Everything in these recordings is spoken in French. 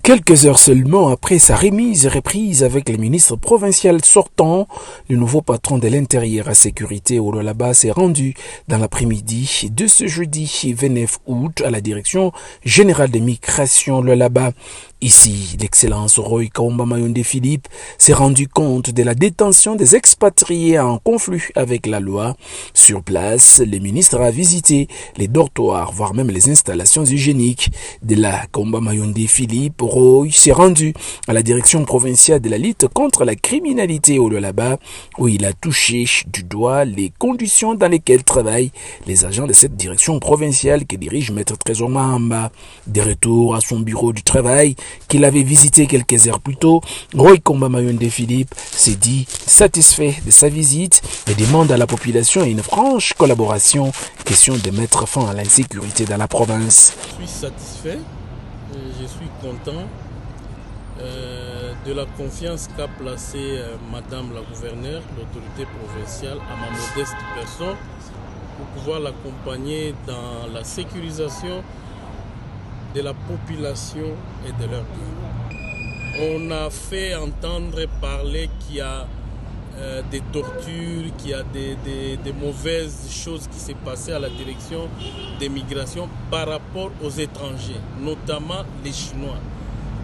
Quelques heures seulement après sa remise et reprise avec le ministre provincial sortant, le nouveau patron de l'intérieur à sécurité au Lualaba s'est rendu dans l'après-midi de ce jeudi 29 août à la direction générale des migrations Lualaba. Ici, l'excellence Roy Kaumba Mayonde Philippe s'est rendu compte de la détention des expatriés en conflit avec la loi. Sur place, le ministre a visité les dortoirs, voire même les installations hygiéniques. De la Kaumba Mayonde Philippe, Roy s'est rendu à la direction provinciale de la lutte contre la criminalité au Lualaba, où il a touché du doigt les conditions dans lesquelles travaillent les agents de cette direction provinciale que dirige Maître Trésor Mahamba. De retour à son bureau du travail, qu'il avait visité quelques heures plus tôt, Roy Kaumba Mayonde Philippe s'est dit satisfait de sa visite et demande à la population une franche collaboration, question de mettre fin à l'insécurité dans la province. Je suis satisfait, je suis content de la confiance qu'a placée Madame la gouverneure, l'autorité provinciale, à ma modeste personne pour pouvoir l'accompagner dans la sécurisation de la population et de leurs biens. On a fait entendre parler qu'il y a des tortures, qu'il y a des mauvaises choses qui s'est passées à la direction des migrations par rapport aux étrangers, notamment les Chinois.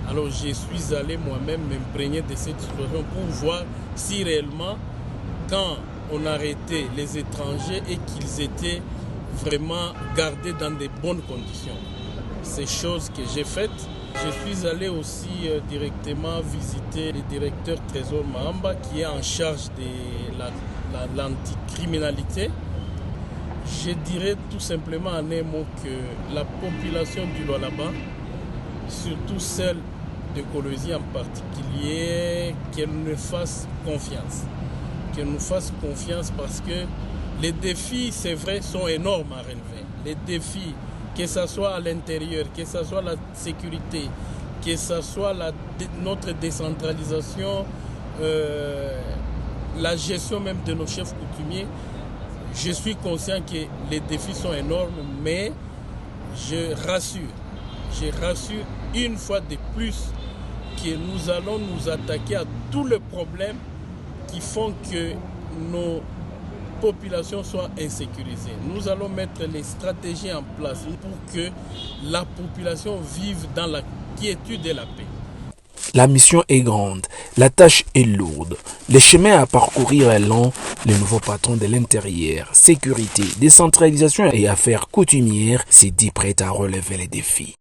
Alors je suis allé moi-même m'imprégner de cette situation pour voir si réellement, quand on arrêtait les étrangers et qu'ils étaient vraiment gardés dans de bonnes conditions. Ces choses que j'ai faites. Je suis allé aussi directement visiter le directeur Trésor Mahamba qui est en charge de l'anticriminalité. Je dirais tout simplement en un mot que la population du Lualaba, surtout celle de Colosie en particulier, qu'elle nous fasse confiance. Qu'elle nous fasse confiance parce que les défis, c'est vrai, sont énormes à relever. Les défis, que ce soit à l'intérieur, que ce soit la sécurité, que ce soit notre décentralisation, la gestion même de nos chefs coutumiers, je suis conscient que les défis sont énormes, mais je rassure une fois de plus que nous allons nous attaquer à tous les problèmes qui font que nos population soit insécurisée. Nous allons mettre les stratégies en place pour que la population vive dans la quiétude et la paix. La mission est grande, la tâche est lourde, le chemin à parcourir est long. Le nouveau patron de l'intérieur, sécurité, décentralisation et affaires coutumières s'est dit prêt à relever les défis.